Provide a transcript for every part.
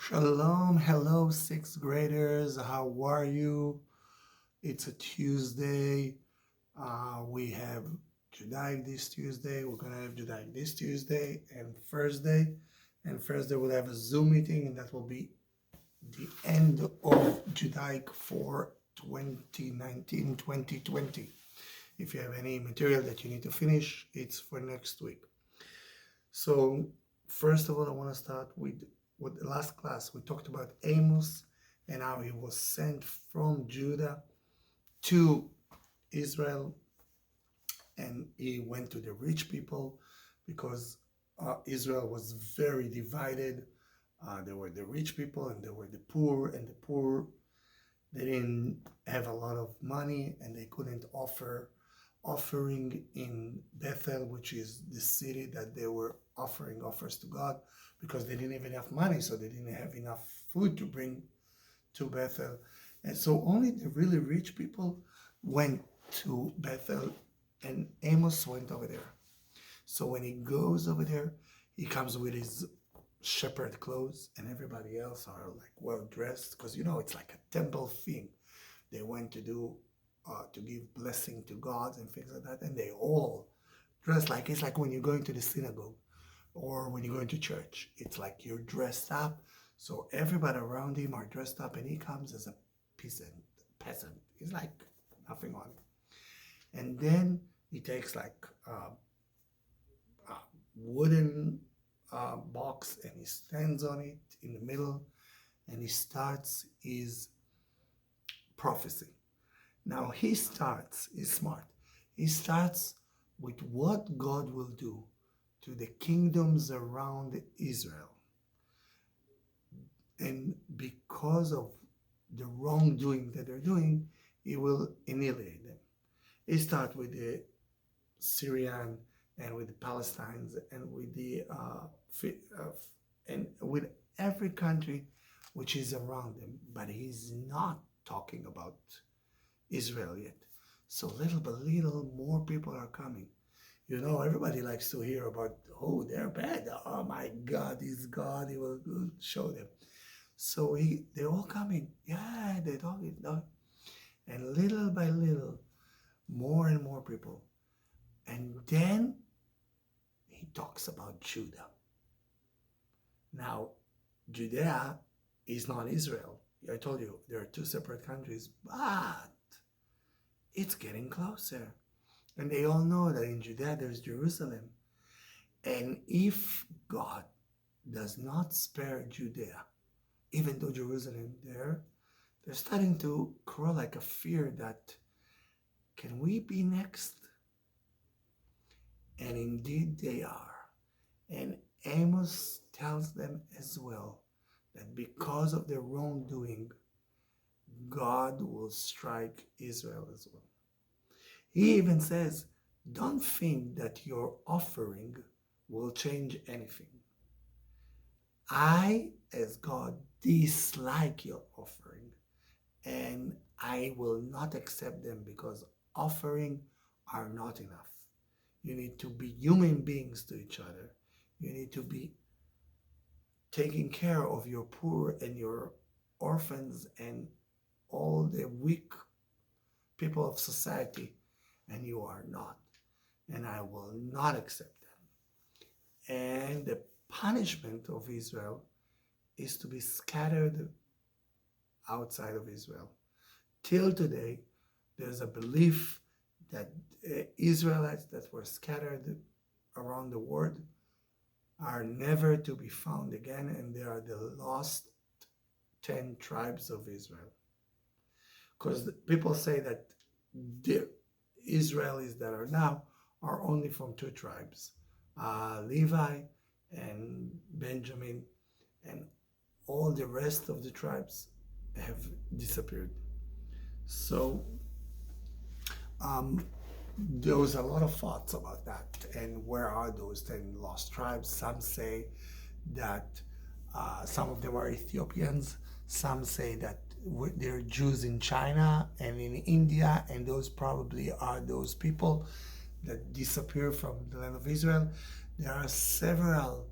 Shalom, hello, sixth graders. How are you? It's a Tuesday. We have Judaic this Tuesday. We're gonna have Judaic this Tuesday and Thursday. And Thursday we'll have a Zoom meeting, and that will be the end of Judaic for 2019-2020. If you have any material that you need to finish, it's for next week. So first of all, I want to start with the last class. We talked about Amos and how he was sent from Judah to Israel, and he went to the rich people because Israel was very divided. There were the rich people and there were the poor, and the poor, they didn't have a lot of money and they couldn't offering in Bethel, which is the city that they were offering offers to God, because they didn't have enough money, so they didn't have enough food to bring to Bethel. And so only the really rich people went to Bethel, and Amos went over there. So when he goes over there, he comes with his shepherd clothes, and everybody else are like well dressed, because it's like a temple thing. They went to do to give blessing to God and things like that, and they all dress like, it's like when you're going to the synagogue or when you're going to church. It's like you're dressed up. So everybody around him are dressed up, and he comes as a peasant. He's like nothing on him. And then he takes like a wooden box, and he stands on it in the middle, and he starts his prophecy. Now he's smart. He starts with what God will do to the kingdoms around Israel. And because of the wrongdoing that they're doing, he will annihilate them. He starts with the Syrian and with the Palestinians and with the and with every country which is around them. But he's not talking about Israel yet. So little by little, more people are coming. Everybody likes to hear about, oh, they're bad. Oh my God, he's God. He will show them. So they're all coming. Yeah, they're talking. And little by little, more and more people. And then he talks about Judah. Now, Judea is not Israel. I told you there are two separate countries, but it's getting closer. And they all know that in Judea there's Jerusalem. And if God does not spare Judea, even though Jerusalem they're starting to grow like a fear that, can we be next? And indeed they are. And Amos tells them as well that because of their wrongdoing, God will strike Israel as well. He even says, don't think that your offering will change anything. I, as God, dislike your offering, and I will not accept them, because offering are not enough. You need to be human beings to each other. You need to be taking care of your poor and your orphans and all the weak people of society, and you are not. And I will not accept them. And the punishment of Israel is to be scattered outside of Israel. Till today, there's a belief that Israelites that were scattered around the world are never to be found again, and they are the lost 10 tribes of Israel. Because people say that the Israelis that are now are only from two tribes, Levi and Benjamin, and all the rest of the tribes have disappeared. So there was a lot of thoughts about that, and where are those 10 lost tribes? Some say that some of them are Ethiopians. Some say that they're Jews in China and in India, and those probably are those people that disappear from the land of Israel. There are several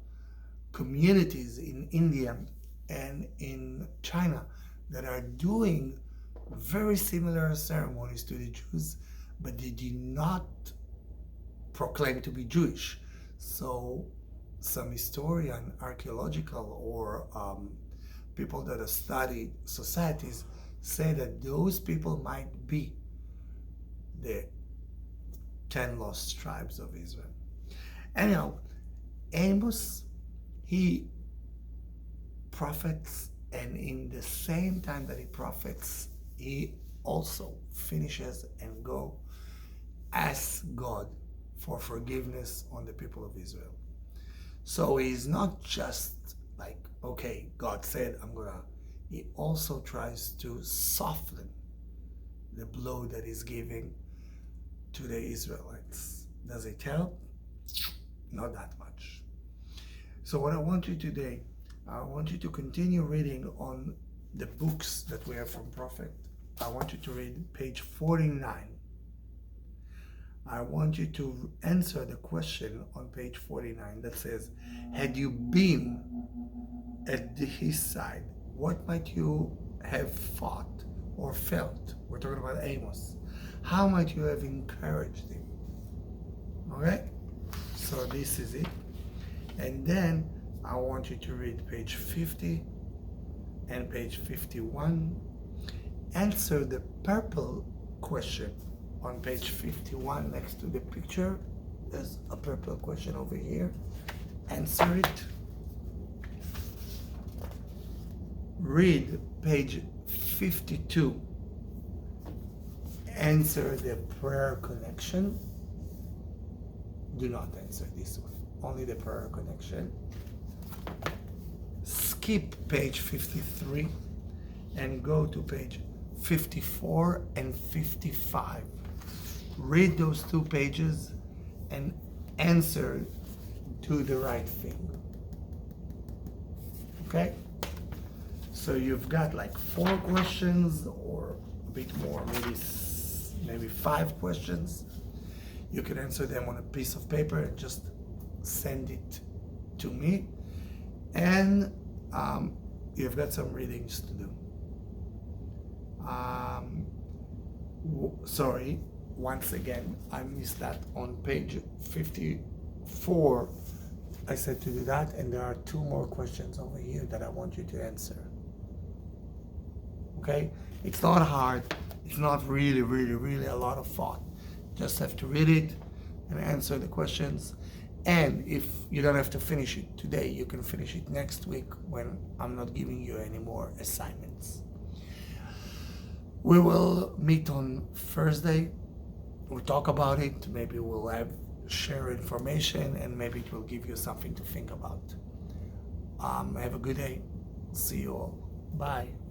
communities in India and in China that are doing very similar ceremonies to the Jews, but they do not proclaim to be Jewish. So some historian, archaeological, or people that have studied societies say that those people might be the 10 lost tribes of Israel. Anyhow, Amos, he prophets, and in the same time that he prophets, he also finishes and go ask God for forgiveness on the people of Israel. So he's not just like, okay, God said I'm gonna, he also tries to soften the blow that he's giving to the Israelites. Does it help? Not that much. So what I want you today, I want you to continue reading on the books that we have from Prophet. I want you to read page 49. I want you to answer the question on page 49 that says, had you been at his side, what might you have thought or felt? We're talking about Amos. How might you have encouraged him? Okay? So this is it. And then I want you to read page 50 and page 51. Answer the purple question on page 51 next to the picture. There's a purple question over here. Answer it. Read page 52. Answer the prayer connection. Do not answer this one, only the prayer connection. Skip page 53 and go to page 54 and 55. Read those two pages and answer to the right thing. Okay? So you've got like 4 questions or a bit more, maybe 5 questions. You can answer them on a piece of paper and just send it to me. And you've got some readings to do. Sorry, once again, I missed that on page 54. I said to do that, and there are 2 more questions over here that I want you to answer. Okay? It's not hard. It's not really a lot of thought. Just have to read it and answer the questions. And if you don't have to finish it today, you can finish it next week when I'm not giving you any more assignments. We will meet on Thursday. We'll talk about it. Maybe we'll share information, and maybe it will give you something to think about. Have a good day. See you all. Bye.